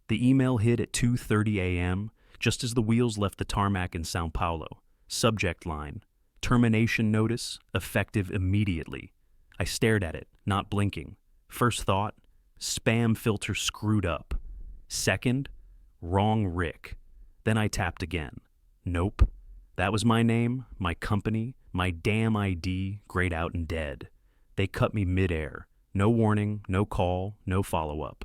The email hit at 2:30 a.m., just as the wheels left the tarmac in Sao Paulo. Subject line: termination notice, effective immediately. I stared at it, not blinking. First thought: spam filter screwed up. Second: wrong Rick. Then I tapped again. Nope. That was my name, my company, my damn ID, grayed out and dead. They cut me midair. No warning, no call, no follow-up.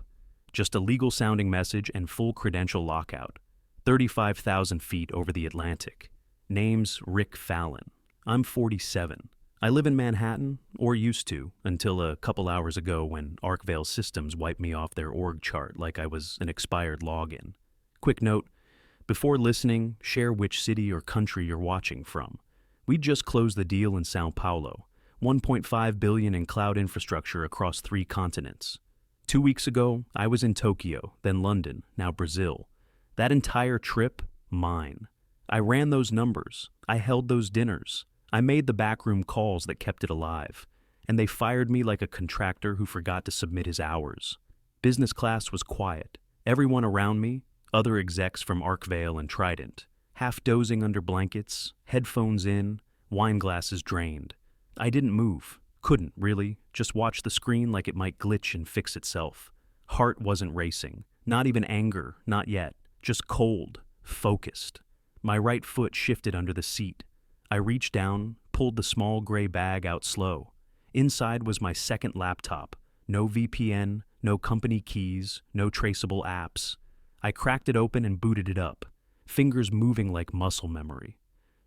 Just a legal-sounding message and full credential lockout. 35,000 feet over the Atlantic. Name's Rick Fallon. I'm 47. I live in Manhattan, or used to, until a couple hours ago when ArkVeil Systems wiped me off their org chart like I was an expired login. Quick note: before listening, share which city or country you're watching from. We just closed the deal in Sao Paulo. $1.5 billion in cloud infrastructure across 3 continents. 2 weeks ago, I was in Tokyo, then London, now Brazil. That entire trip, mine. I ran those numbers. I held those dinners. I made the backroom calls that kept it alive. And they fired me like a contractor who forgot to submit his hours. Business class was quiet. Everyone around me, other execs from ArkVeil and Trident, half dozing under blankets, headphones in, wine glasses drained. I didn't move. Couldn't, really. Just watch the screen like it might glitch and fix itself. Heart wasn't racing. Not even anger, not yet. Just cold, focused. My right foot shifted under the seat. I reached down, pulled the small gray bag out slow. Inside was my second laptop. No VPN, no company keys, no traceable apps. I cracked it open and booted it up, fingers moving like muscle memory.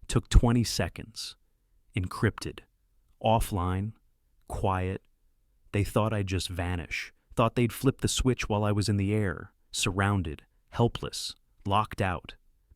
Took 20 seconds. Encrypted. Offline. Quiet. They thought I'd just vanish. Thought they'd flip the switch while I was in the air, surrounded, helpless, locked out.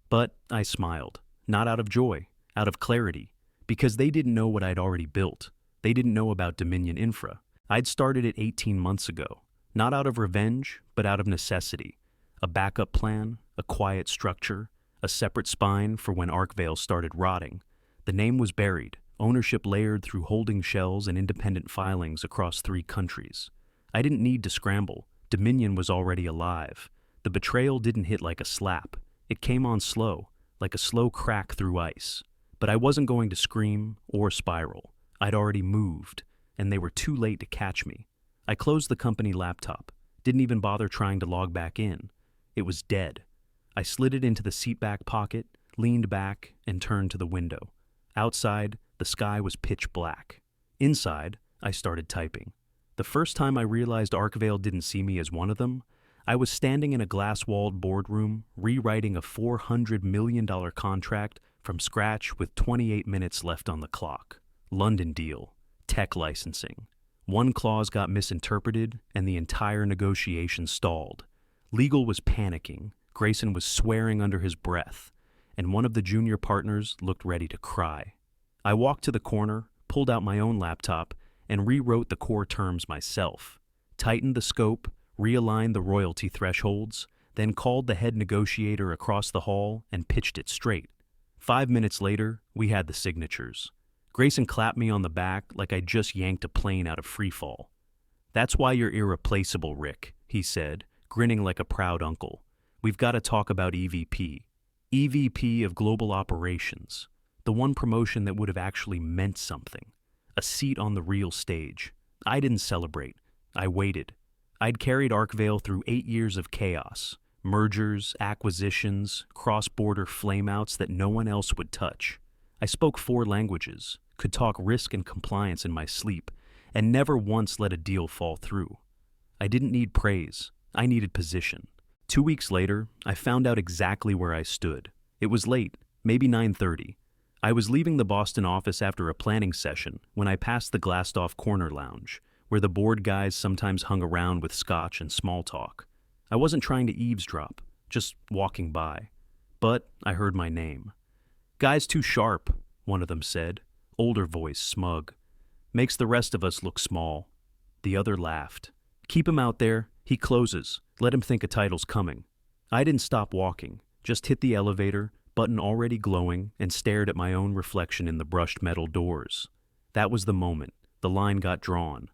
But I smiled. Not out of joy, out of clarity. Because they didn't know what I'd already built. They didn't know about Dominion Infra. I'd started it 18 months ago. Not out of revenge, but out of necessity. A backup plan, a quiet structure, a separate spine for when ArkVeil started rotting. The name was buried, ownership layered through holding shells and independent filings across 3 countries. I didn't need to scramble. Dominion was already alive. The betrayal didn't hit like a slap. It came on slow, like a slow crack through ice. But I wasn't going to scream or spiral. I'd already moved, and they were too late to catch me. I closed the company laptop, didn't even bother trying to log back in. It was dead. I slid it into the seatback pocket, leaned back, and turned to the window. Outside, the sky was pitch black. Inside, I started typing. The first time I realized ArkVeil didn't see me as one of them, I was standing in a glass-walled boardroom, rewriting a $400 million contract from scratch with 28 minutes left on the clock. London deal. Tech licensing. One clause got misinterpreted, and the entire negotiation stalled. Legal was panicking. Grayson was swearing under his breath, and one of the junior partners looked ready to cry. I walked to the corner, pulled out my own laptop, and rewrote the core terms myself. Tightened the scope, realigned the royalty thresholds, then called the head negotiator across the hall and pitched it straight. 5 minutes later, we had the signatures. Grayson clapped me on the back like I'd just yanked a plane out of freefall. "That's why you're irreplaceable, Rick," he said, grinning like a proud uncle. "We've got to talk about EVP. EVP of Global Operations. The one promotion that would have actually meant something. A seat on the real stage. I didn't celebrate. I waited. I'd carried ArkVeil through 8 years of chaos. Mergers, acquisitions, cross-border flameouts that no one else would touch. I spoke 4 languages, could talk risk and compliance in my sleep, and never once let a deal fall through. I didn't need praise. I needed position. 2 weeks later, I found out exactly where I stood. It was late, maybe 9:30. I was leaving the Boston office after a planning session when I passed the glassed-off corner lounge, where the board guys sometimes hung around with scotch and small talk. I wasn't trying to eavesdrop, just walking by. But I heard my name. "Guy's too sharp," one of them said, older voice, smug. "Makes the rest of us look small." The other laughed. "Keep him out there. He closes. Let him think a title's coming." I didn't stop walking, just hit the elevator, button already glowing, and stared at my own reflection in the brushed metal doors. That was the moment. The line got drawn.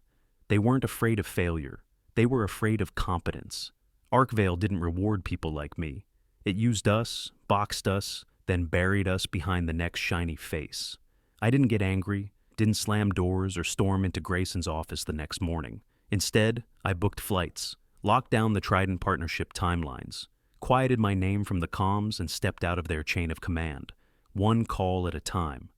They weren't afraid of failure. They were afraid of competence. ArkVeil didn't reward people like me. It used us, boxed us, then buried us behind the next shiny face. I didn't get angry, didn't slam doors or storm into Grayson's office the next morning. Instead, I booked flights, locked down the Trident partnership timelines, quieted my name from the comms and stepped out of their chain of command, one call at a time.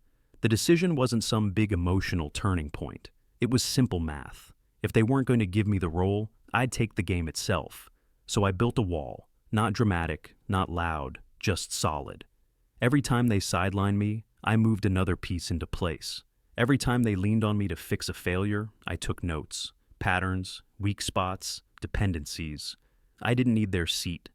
The decision wasn't some big emotional turning point. It was simple math. If they weren't going to give me the role, I'd take the game itself. So I built a wall, not dramatic, not loud, just solid. Every time they sidelined me, I moved another piece into place. Every time they leaned on me to fix a failure, I took notes, patterns, weak spots, dependencies. I didn't need their seat.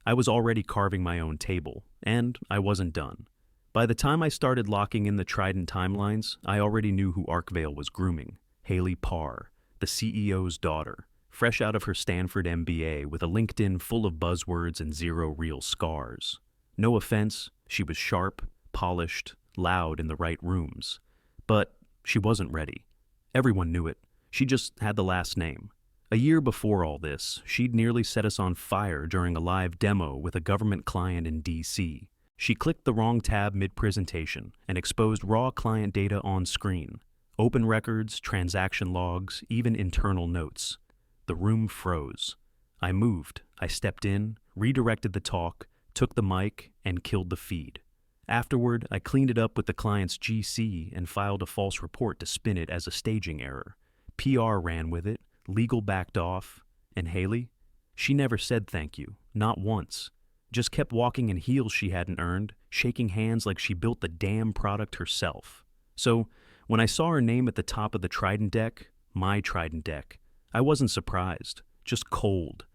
I was already carving my own table, and I wasn't done. By the time I started locking in the Trident timelines, I already knew who ArkVeil was grooming. Haley Parr, the CEO's daughter, fresh out of her Stanford MBA with a LinkedIn full of buzzwords and zero real scars. No offense, she was sharp, polished, loud in the right rooms. But she wasn't ready. Everyone knew it. She just had the last name. A year before all this, she'd nearly set us on fire during a live demo with a government client in DC. She clicked the wrong tab mid-presentation and exposed raw client data on screen. Open records, transaction logs, even internal notes. The room froze. I moved. I stepped in, redirected the talk, took the mic, and killed the feed. Afterward, I cleaned it up with the client's GC and filed a false report to spin it as a staging error. PR ran with it, legal backed off, and Haley? She never said thank you, not once. Just kept walking in heels she hadn't earned, shaking hands like she built the damn product herself. So, when I saw her name at the top of the Trident deck, my Trident deck, I wasn't surprised, just cold.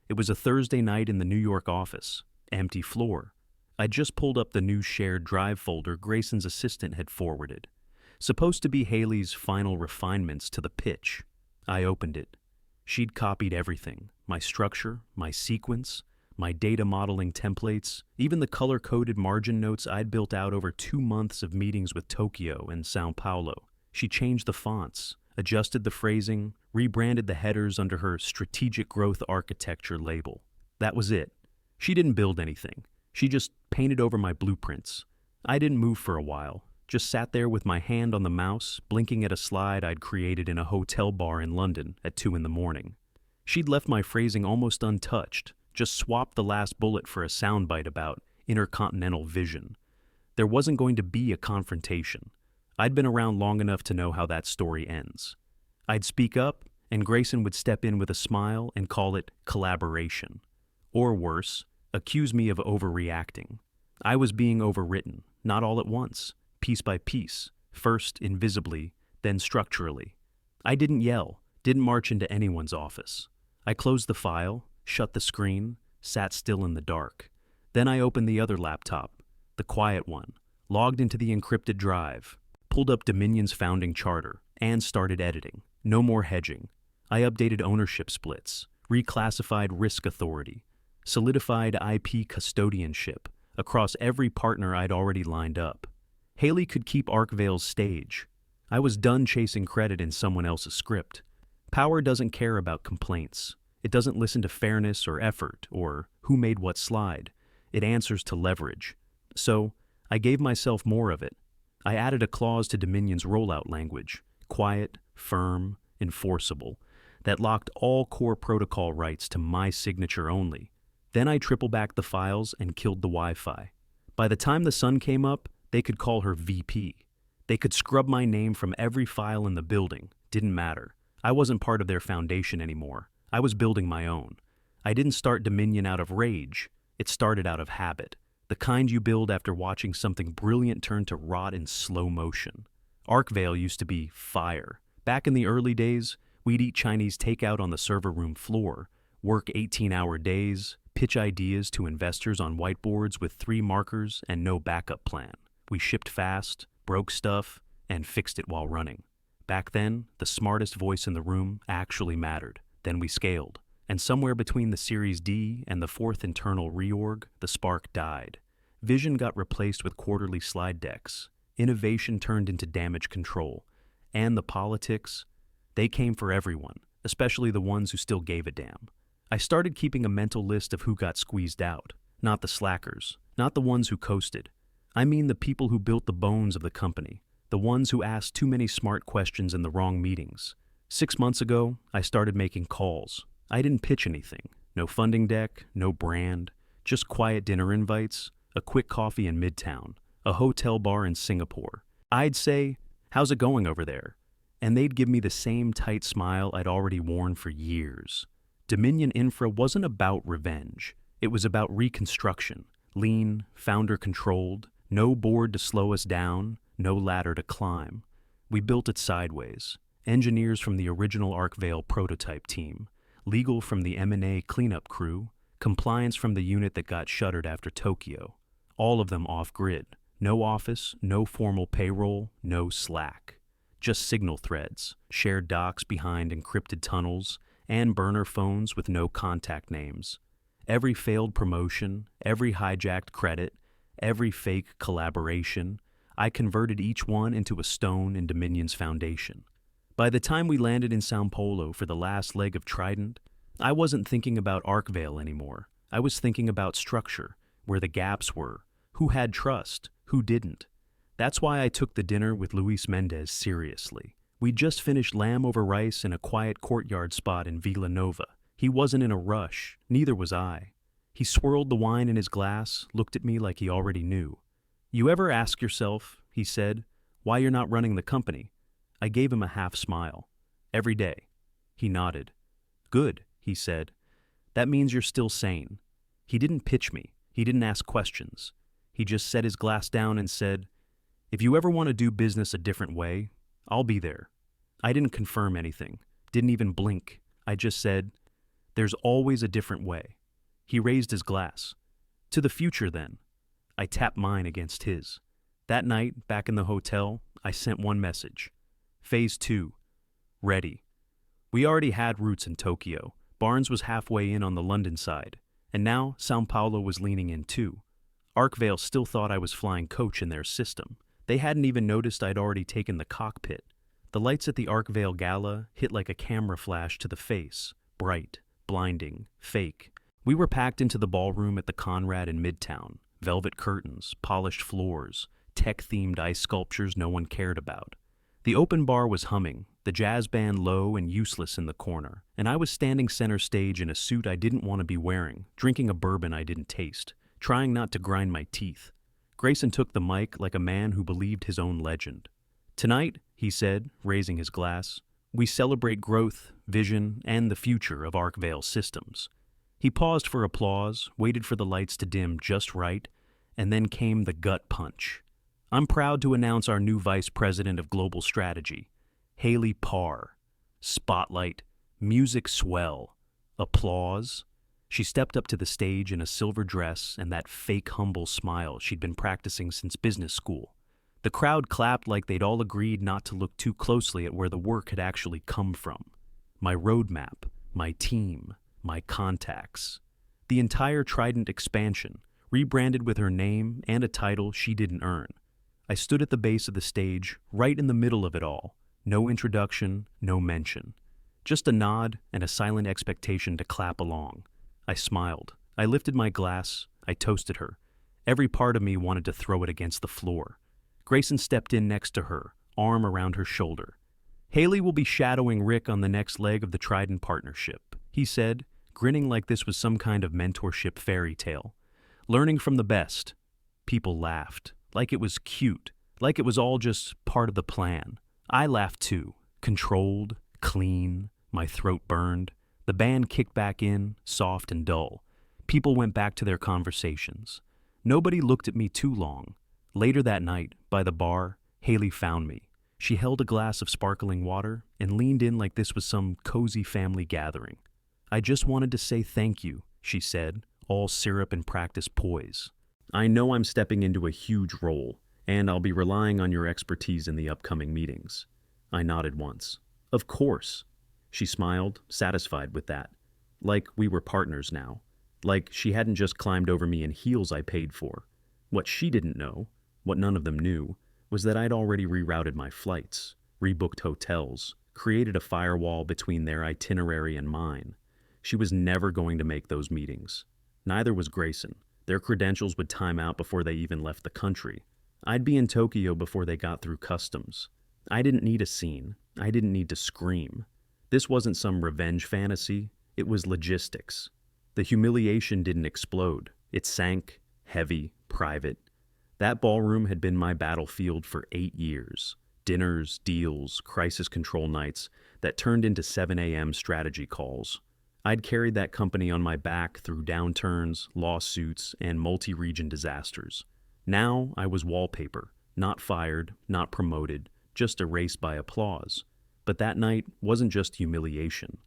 It was a Thursday night in the New York office, empty floor. I'd just pulled up the new shared drive folder Grayson's assistant had forwarded. Supposed to be Haley's final refinements to the pitch. I opened it. She'd copied everything, my structure, my sequence, my data modeling templates, even the color-coded margin notes I'd built out over 2 months of meetings with Tokyo and Sao Paulo. She changed the fonts, adjusted the phrasing, rebranded the headers under her strategic growth architecture label. That was it. She didn't build anything. She just painted over my blueprints. I didn't move for a while, just sat there with my hand on the mouse, blinking at a slide I'd created in a hotel bar in London at 2 a.m. She'd left my phrasing almost untouched, just swapped the last bullet for a soundbite about intercontinental vision. There wasn't going to be a confrontation. I'd been around long enough to know how that story ends. I'd speak up, and Grayson would step in with a smile and call it collaboration. Or worse, accuse me of overreacting. I was being overwritten, not all at once, piece by piece, first invisibly, then structurally. I didn't yell, didn't march into anyone's office. I closed the file, shut the screen, sat still in the dark. Then I opened the other laptop, the quiet one, logged into the encrypted drive, pulled up Dominion's founding charter, and started editing. No more hedging. I updated ownership splits, reclassified risk authority, solidified IP custodianship across every partner I'd already lined up. Haley could keep ArkVeil's stage. I was done chasing credit in someone else's script. Power doesn't care about complaints. It doesn't listen to fairness or effort or who made what slide. It answers to leverage. So, I gave myself more of it. I added a clause to Dominion's rollout language, quiet, firm, enforceable, that locked all core protocol rights to my signature only. Then I triple-backed the files and killed the Wi-Fi. By the time the sun came up, they could call her VP. They could scrub my name from every file in the building. Didn't matter. I wasn't part of their foundation anymore. I was building my own. I didn't start Dominion out of rage. It started out of habit. The kind you build after watching something brilliant turn to rot in slow motion. ArkVeil used to be fire. Back in the early days, we'd eat Chinese takeout on the server room floor, work 18-hour days, pitch ideas to investors on whiteboards with 3 markers and no backup plan. We shipped fast, broke stuff, and fixed it while running. Back then, the smartest voice in the room actually mattered. Then we scaled, and somewhere between the Series D and the 4th internal reorg, the spark died. Vision got replaced with quarterly slide decks. Innovation turned into damage control. And the politics, they came for everyone, especially the ones who still gave a damn. I started keeping a mental list of who got squeezed out. Not the slackers, not the ones who coasted. I mean the people who built the bones of the company, the ones who asked too many smart questions in the wrong meetings. 6 months ago, I started making calls. I didn't pitch anything. No funding deck, no brand, just quiet dinner invites, a quick coffee in Midtown, a hotel bar in Singapore. I'd say, "How's it going over there?" And they'd give me the same tight smile I'd already worn for years. Dominion Infra wasn't about revenge. It was about reconstruction. Lean, founder-controlled, no board to slow us down, no ladder to climb. We built it sideways. Engineers from the original ArkVeil prototype team, legal from the M&A cleanup crew, compliance from the unit that got shuttered after Tokyo. All of them off-grid. No office, no formal payroll, no Slack. Just signal threads, shared docs behind encrypted tunnels, and burner phones with no contact names. Every failed promotion, every hijacked credit, every fake collaboration, I converted each one into a stone in Dominion's foundation. By the time we landed in São Paulo for the last leg of Trident, I wasn't thinking about ArkVeil anymore. I was thinking about structure, where the gaps were, who had trust, who didn't. That's why I took the dinner with Luis Mendez seriously. We'd just finished lamb over rice in a quiet courtyard spot in Vila Nova. He wasn't in a rush, neither was I. He swirled the wine in his glass, looked at me like he already knew. "You ever ask yourself," he said, "why you're not running the company?" I gave him a half smile. "Every day." He nodded. "Good," he said. "That means you're still sane." He didn't pitch me. He didn't ask questions. He just set his glass down and said, "If you ever want to do business a different way, I'll be there." I didn't confirm anything, didn't even blink. I just said, "There's always a different way." He raised his glass. "To the future, then." I tapped mine against his. That night, back in the hotel, I sent one message. Phase 2. Ready. We already had roots in Tokyo. Barnes was halfway in on the London side. And now, São Paulo was leaning in too. ArkVeil still thought I was flying coach in their system. They hadn't even noticed I'd already taken the cockpit. The lights at the ArkVeil gala hit like a camera flash to the face. Bright, blinding, fake. We were packed into the ballroom at the Conrad in Midtown. Velvet curtains, polished floors, tech-themed ice sculptures no one cared about. The open bar was humming, the jazz band low and useless in the corner, and I was standing center stage in a suit I didn't want to be wearing, drinking a bourbon I didn't taste, trying not to grind my teeth. Grayson took the mic like a man who believed his own legend. "Tonight," he said, raising his glass, "we celebrate growth, vision, and the future of ArkVeil systems." He paused for applause, waited for the lights to dim just right, and then came the gut punch. "I'm proud to announce our new Vice President of Global Strategy, Haley Parr." Spotlight, music swell, applause. She stepped up to the stage in a silver dress and that fake humble smile she'd been practicing since business school. The crowd clapped like they'd all agreed not to look too closely at where the work had actually come from. My roadmap, my team, my contacts. The entire Trident expansion, rebranded with her name and a title she didn't earn. I stood at the base of the stage, right in the middle of it all. No introduction, no mention. Just a nod and a silent expectation to clap along. I smiled. I lifted my glass. I toasted her. Every part of me wanted to throw it against the floor. Grayson stepped in next to her, arm around her shoulder. "Haley will be shadowing Rick on the next leg of the Trident partnership," he said, grinning like this was some kind of mentorship fairy tale. "Learning from the best." People laughed, like it was cute, like it was all just part of the plan. I laughed too, controlled, clean, my throat burned. The band kicked back in, soft and dull. People went back to their conversations. Nobody looked at me too long. Later that night, by the bar, Haley found me. She held a glass of sparkling water and leaned in like this was some cozy family gathering. "I just wanted to say thank you," she said, all syrup and practice poise. "I know I'm stepping into a huge role, and I'll be relying on your expertise in the upcoming meetings." I nodded once. "Of course." She smiled, satisfied with that. Like we were partners now. Like she hadn't just climbed over me in heels I paid for. What she didn't know, what none of them knew, was that I'd already rerouted my flights, rebooked hotels, created a firewall between their itinerary and mine. She was never going to make those meetings. Neither was Grayson. Their credentials would time out before they even left the country. I'd be in Tokyo before they got through customs. I didn't need a scene. I didn't need to scream. This wasn't some revenge fantasy. It was logistics. The humiliation didn't explode. It sank, heavy, private. That ballroom had been my battlefield for 8 years. Dinners, deals, crisis control nights that turned into 7 a.m. strategy calls. I'd carried that company on my back through downturns, lawsuits, and multi-region disasters. Now I was wallpaper, not fired, not promoted, just erased by applause. But that night wasn't just humiliation.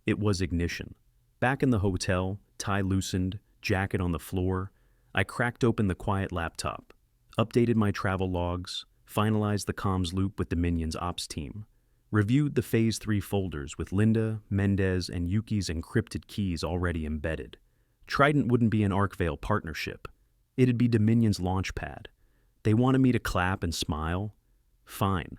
It was ignition. Back in the hotel, tie loosened, jacket on the floor, I cracked open the quiet laptop, updated my travel logs, finalized the comms loop with Dominion's ops team, reviewed the Phase 3 folders with Linda, Mendez, and Yuki's encrypted keys already embedded. Trident wouldn't be an ArkVeil partnership. It'd be Dominion's launchpad. They wanted me to clap and smile. Fine.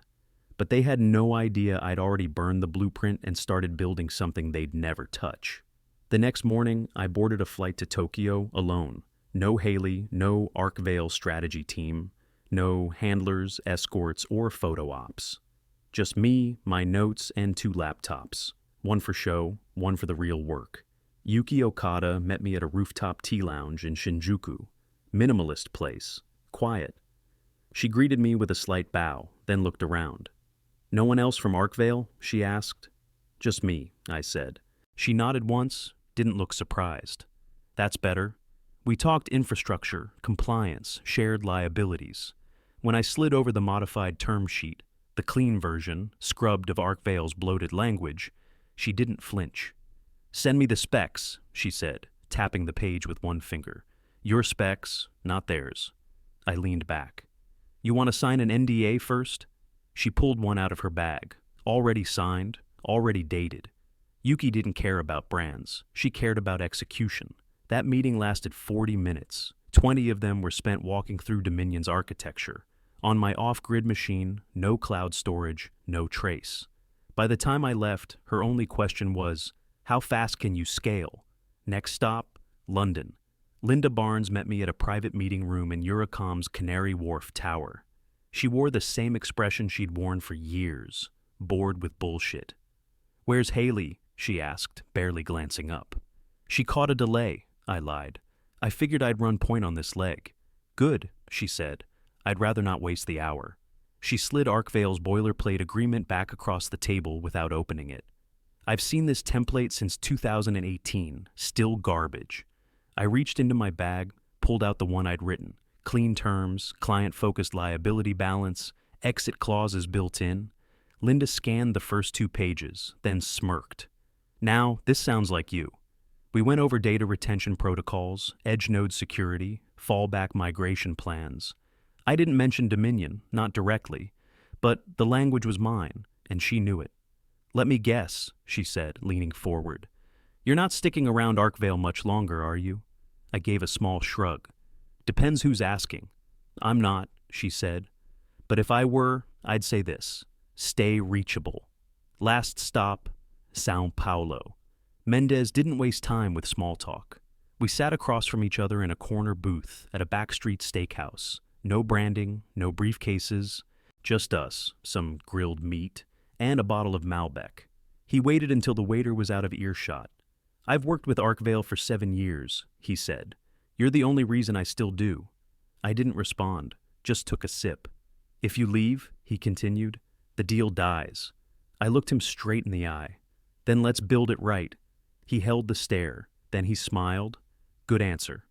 But they had no idea I'd already burned the blueprint and started building something they'd never touch. The next morning, I boarded a flight to Tokyo alone. No Haley, no ArkVeil strategy team, no handlers, escorts, or photo ops. Just me, my notes, and 2 laptops. One for show, one for the real work. Yuki Okada met me at a rooftop tea lounge in Shinjuku. Minimalist place. Quiet. She greeted me with a slight bow, then looked around. "No one else from ArkVeil?" she asked. "Just me," I said. She nodded once, didn't look surprised. "That's better." We talked infrastructure, compliance, shared liabilities. When I slid over the modified term sheet, the clean version, scrubbed of ArkVeil's bloated language, she didn't flinch. "Send me the specs," she said, tapping the page with one finger. "Your specs, not theirs." I leaned back. "You want to sign an NDA first?" She pulled one out of her bag, already signed, already dated. Yuki didn't care about brands. She cared about execution. That meeting lasted 40 minutes. 20 of them were spent walking through Dominion's architecture. On my off-grid machine, no cloud storage, no trace. By the time I left, her only question was, "How fast can you scale?" Next stop, London. Linda Barnes met me at a private meeting room in Eurocom's Canary Wharf Tower. She wore the same expression she'd worn for years, bored with bullshit. "Where's Haley?" she asked, barely glancing up. "She caught a delay," I lied. "I figured I'd run point on this leg." "Good," she said. "I'd rather not waste the hour." She slid ArkVeil's boilerplate agreement back across the table without opening it. "I've seen this template since 2018, still garbage." I reached into my bag, pulled out the one I'd written. Clean terms, client-focused liability balance, exit clauses built in. Linda scanned the first 2 pages, then smirked. "Now, this sounds like you." We went over data retention protocols, edge node security, fallback migration plans. I didn't mention Dominion, not directly, but the language was mine, and she knew it. "Let me guess," she said, leaning forward. "You're not sticking around ArkVeil much longer, are you?" I gave a small shrug. "Depends who's asking." "I'm not," she said. "But if I were, I'd say this. Stay reachable." Last stop, Sao Paulo. Mendez didn't waste time with small talk. We sat across from each other in a corner booth at a backstreet steakhouse. No branding, no briefcases, just us, some grilled meat, and a bottle of Malbec. He waited until the waiter was out of earshot. "I've worked with ArkVeil for 7 years, he said. "You're the only reason I still do." I didn't respond, just took a sip. "If you leave," he continued, "the deal dies." I looked him straight in the eye. "Then let's build it right." He held the stare, then he smiled. Good answer.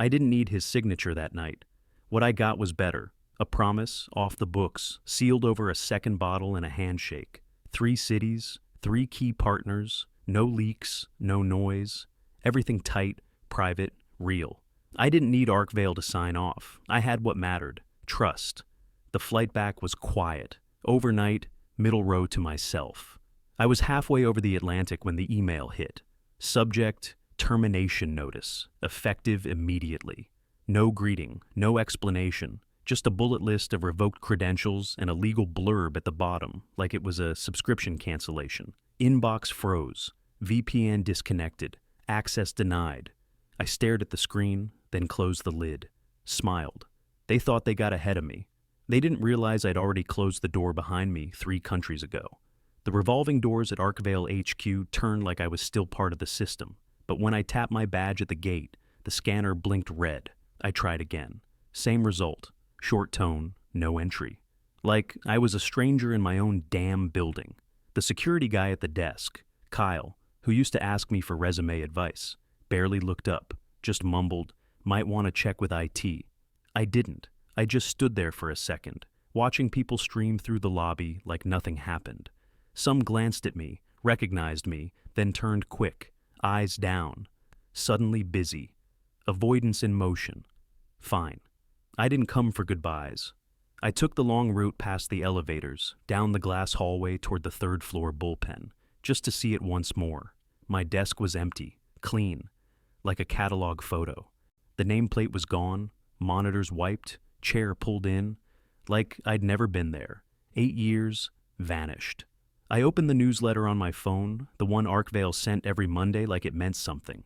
I didn't need his signature that night. What I got was better. A promise, off the books, sealed over a second bottle and a handshake. 3 cities, 3 key partners, no leaks, no noise. Everything tight, private, real. I didn't need ArkVeil to sign off. I had what mattered, trust. The flight back was quiet. Overnight, middle row to myself. I was halfway over the Atlantic when the email hit. Subject, termination notice, effective immediately. No greeting, no explanation, just a bullet list of revoked credentials and a legal blurb at the bottom, like it was a subscription cancellation. Inbox froze. VPN disconnected. Access denied. I stared at the screen, then closed the lid. Smiled. They thought they got ahead of me. They didn't realize I'd already closed the door behind me 3 countries ago. The revolving doors at ArkVeil HQ turned like I was still part of the system, but when I tapped my badge at the gate, the scanner blinked red. I tried again. Same result. Short tone, no entry. Like I was a stranger in my own damn building. The security guy at the desk, Kyle, who used to ask me for resume advice, barely looked up, just mumbled, "Might want to check with IT." I didn't. I just stood there for a second, watching people stream through the lobby like nothing happened. Some glanced at me, recognized me, then turned quick, eyes down. Suddenly busy. Avoidance in motion. Fine. I didn't come for goodbyes. I took the long route past the elevators, down the glass hallway toward the 3rd floor bullpen, just to see it once more. My desk was empty, clean, like a catalog photo. The nameplate was gone, monitors wiped, chair pulled in, like I'd never been there. 8 years, vanished. I opened the newsletter on my phone, the one ArkVeil sent every Monday like it meant something.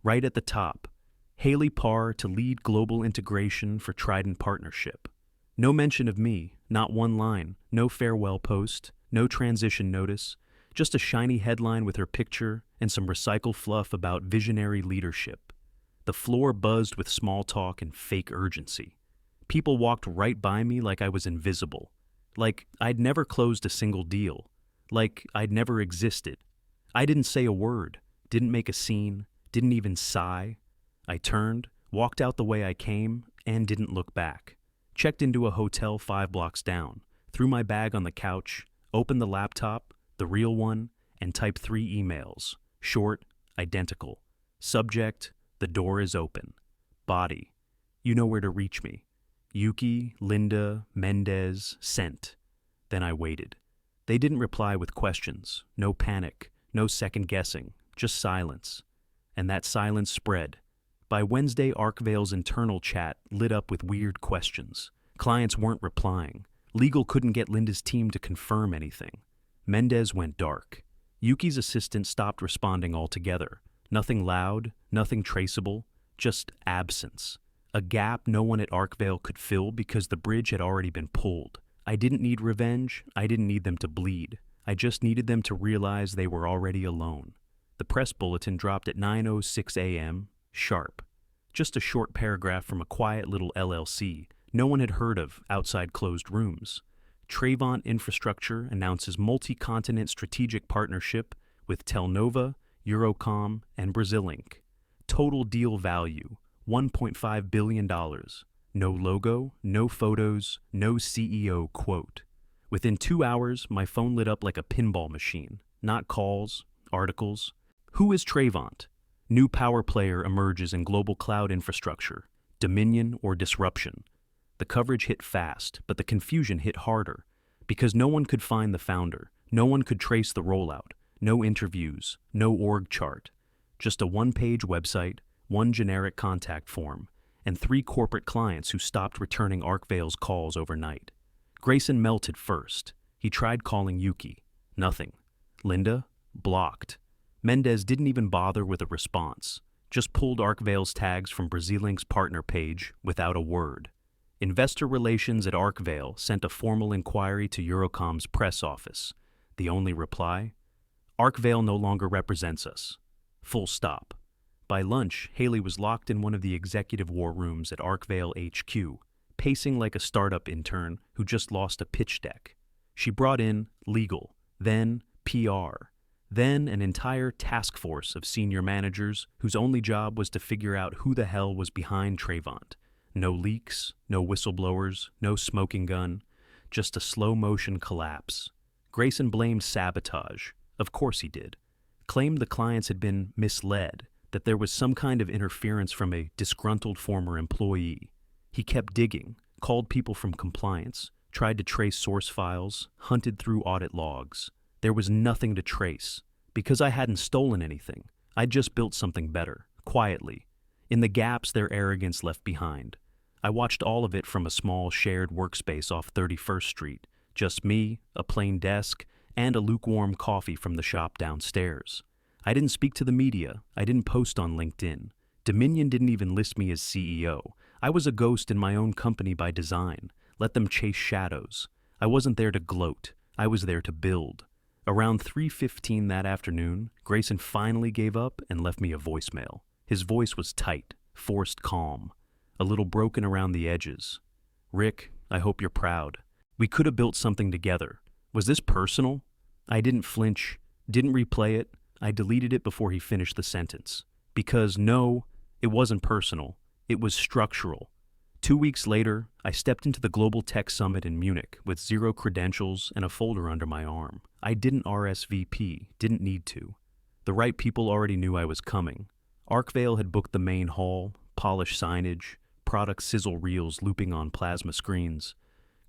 Right at the top, Haley Parr to lead global integration for Trident Partnership. No mention of me, not one line, no farewell post, no transition notice, just a shiny headline with her picture and some recycled fluff about visionary leadership. The floor buzzed with small talk and fake urgency. People walked right by me like I was invisible, like I'd never closed a single deal, like I'd never existed. I didn't say a word, didn't make a scene, didn't even sigh. I turned, walked out the way I came, and didn't look back. Checked into a hotel 5 blocks down, threw my bag on the couch, opened the laptop, the real one, and typed 3 emails. Short, identical. Subject, "The door is open." Body, "You know where to reach me." Yuki, Linda, Mendez, sent. Then I waited. They didn't reply with questions. No panic, no second guessing, just silence. And that silence spread. By Wednesday, ArkVeil's internal chat lit up with weird questions. Clients weren't replying. Legal couldn't get Linda's team to confirm anything. Mendez went dark. Yuki's assistant stopped responding altogether. Nothing loud, nothing traceable, just absence. A gap no one at ArkVeil could fill because the bridge had already been pulled. I didn't need revenge, I didn't need them to bleed. I just needed them to realize they were already alone. The press bulletin dropped at 9:06 a.m., sharp. Just a short paragraph from a quiet little LLC no one had heard of outside closed rooms. Trayvon Infrastructure announces multi-continent strategic partnership with Telnova, Eurocom, and Brazil-Inc. Total deal value, $1.5 billion. No logo, no photos, no CEO quote. Within 2 hours, my phone lit up like a pinball machine. Not calls, articles. Who is Trayvon? New power player emerges in global cloud infrastructure. Dominion or disruption. The coverage hit fast, but the confusion hit harder. Because no one could find the founder. No one could trace the rollout. No interviews. No org chart. Just a 1-page website, 1 generic contact form, and 3 corporate clients who stopped returning ArkVeil's calls overnight. Grayson melted first. He tried calling Yuki. Nothing. Linda? Blocked. Mendez didn't even bother with a response. Just pulled ArkVeil's tags from Brazilink's partner page without a word. Investor Relations at ArkVeil sent a formal inquiry to Eurocom's press office. The only reply? ArkVeil no longer represents us. Full stop. By lunch, Haley was locked in one of the executive war rooms at ArkVeil HQ, pacing like a startup intern who just lost a pitch deck. She brought in legal, then PR, then an entire task force of senior managers whose only job was to figure out who the hell was behind Trayvon. No leaks, no whistleblowers, no smoking gun, just a slow-motion collapse. Grayson blamed sabotage. Of course he did. Claimed the clients had been misled, that there was some kind of interference from a disgruntled former employee. He kept digging, called people from compliance, tried to trace source files, hunted through audit logs. There was nothing to trace. Because I hadn't stolen anything, I'd just built something better, quietly. In the gaps their arrogance left behind. I watched all of it from a small shared workspace off 31st Street. Just me, a plain desk, and a lukewarm coffee from the shop downstairs. I didn't speak to the media. I didn't post on LinkedIn. Dominion didn't even list me as CEO. I was a ghost in my own company by design. Let them chase shadows. I wasn't there to gloat. I was there to build. Around 3:15 that afternoon, Grayson finally gave up and left me a voicemail. His voice was tight, forced calm, a little broken around the edges. "Rick, I hope you're proud. We could have built something together. Was this personal?" I didn't flinch, didn't replay it. I deleted it before he finished the sentence. Because no, it wasn't personal. It was structural. 2 weeks later, I stepped into the Global Tech Summit in Munich with 0 credentials and a folder under my arm. I didn't RSVP, didn't need to. The right people already knew I was coming. ArkVeil had booked the main hall, polished signage, product sizzle reels looping on plasma screens.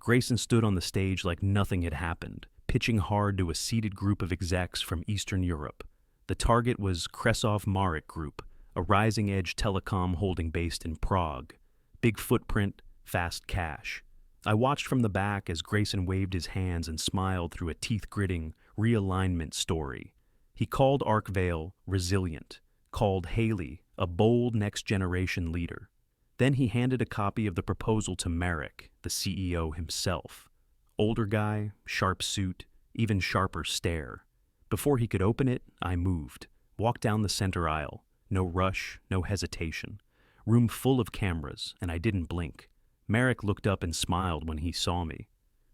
Grayson stood on the stage like nothing had happened, pitching hard to a seated group of execs from Eastern Europe. The target was Kresov Marek Group, a rising-edge telecom holding based in Prague. Big footprint, fast cash. I watched from the back as Grayson waved his hands and smiled through a teeth-gritting realignment story. He called ArkVeil resilient, called Haley a bold next-generation leader. Then he handed a copy of the proposal to Marek, the CEO himself. Older guy, sharp suit, even sharper stare. Before he could open it, I moved, walked down the center aisle. No rush, no hesitation. Room full of cameras, and I didn't blink. Marek looked up and smiled when he saw me.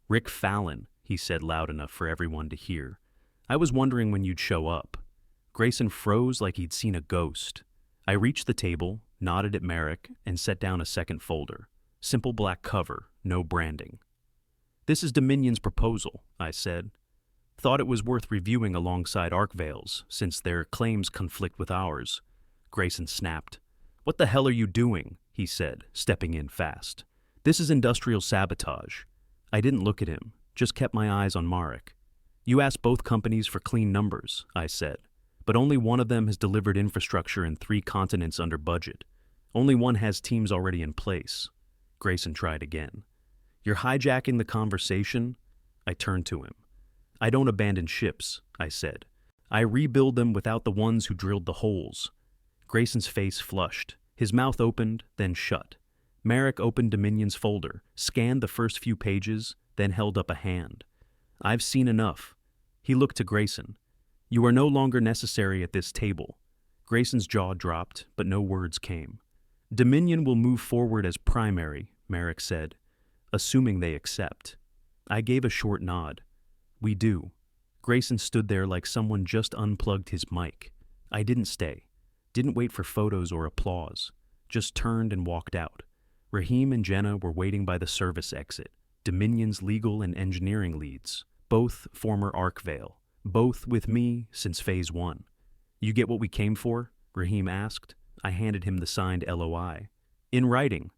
"Rick Fallon," he said loud enough for everyone to hear. "I was wondering when you'd show up." Grayson froze like he'd seen a ghost. I reached the table, nodded at Marek, and set down a second folder. Simple black cover, no branding. "This is Dominion's proposal," I said. "Thought it was worth reviewing alongside ArkVeil's, since their claims conflict with ours." Grayson snapped. "What the hell are you doing?" he said, stepping in fast. "This is industrial sabotage." I didn't look at him, just kept my eyes on Marek. "You asked both companies for clean numbers," I said, "but only one of them has delivered infrastructure in 3 continents under budget. Only one has teams already in place." Grayson tried again. "You're hijacking the conversation?" I turned to him. "I don't abandon ships," I said. "I rebuild them without the ones who drilled the holes." Grayson's face flushed. His mouth opened, then shut. Marek opened Dominion's folder, scanned the first few pages, then held up a hand. "I've seen enough." He looked to Grayson. "You are no longer necessary at this table." Grayson's jaw dropped, but no words came. "Dominion will move forward as primary," Marek said, "assuming they accept." I gave a short nod. "We do." Grayson stood there like someone just unplugged his mic. I didn't stay. Didn't wait for photos or applause. Just turned and walked out. Raheem and Jenna were waiting by the service exit, Dominion's legal and engineering leads, both former ArkVeil, both with me since Phase 1. "You get what we came for?" Raheem asked. I handed him the signed LOI. "In writing."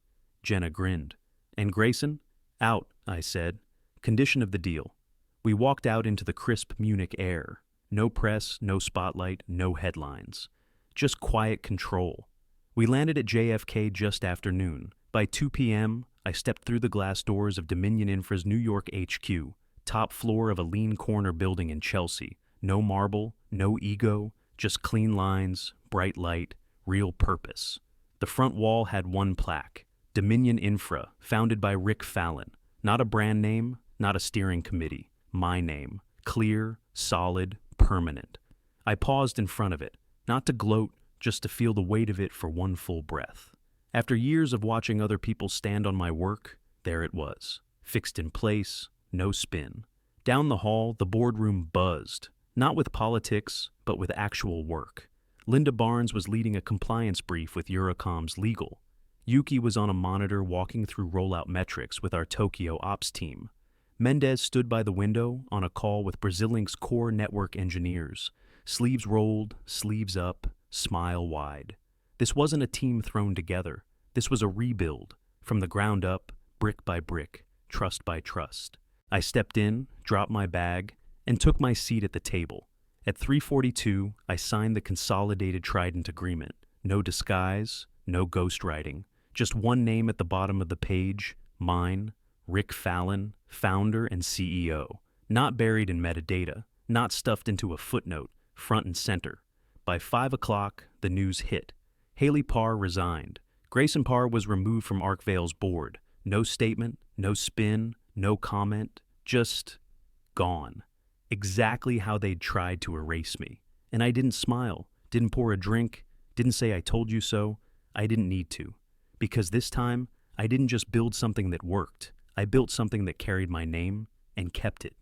Jenna grinned. "And Grayson?" "Out," I said. "Condition of the deal." We walked out into the crisp Munich air. No press, no spotlight, no headlines. Just quiet control. We landed at JFK just after noon. By 2 p.m., I stepped through the glass doors of Dominion Infra's New York HQ, top floor of a lean corner building in Chelsea. No marble, no ego, just clean lines, bright light, real purpose. The front wall had one plaque, Dominion Infra, founded by Rick Fallon. Not a brand name, not a steering committee. My name. Clear, solid, permanent. I paused in front of it. Not to gloat, just to feel the weight of it for one full breath. After years of watching other people stand on my work, there it was, fixed in place, no spin. Down the hall, the boardroom buzzed, not with politics, but with actual work. Linda Barnes was leading a compliance brief with Eurocom's legal. Yuki was on a monitor walking through rollout metrics with our Tokyo ops team. Mendez stood by the window on a call with Brazilink's core network engineers. Sleeves rolled, sleeves up, smile wide. This wasn't a team thrown together. This was a rebuild, from the ground up, brick by brick, trust by trust. I stepped in, dropped my bag, and took my seat at the table. At 3:42, I signed the consolidated Trident agreement. No disguise, no ghostwriting. Just one name at the bottom of the page, mine, Rick Fallon, founder and CEO. Not buried in metadata, not stuffed into a footnote, front and center. By 5 o'clock, the news hit. Haley Parr resigned. Grayson Parr was removed from ArkVeil's board. No statement, no spin, no comment, just gone. Exactly how they'd tried to erase me. And I didn't smile, didn't pour a drink, didn't say I told you so. I didn't need to. Because this time, I didn't just build something that worked. I built something that carried my name and kept it.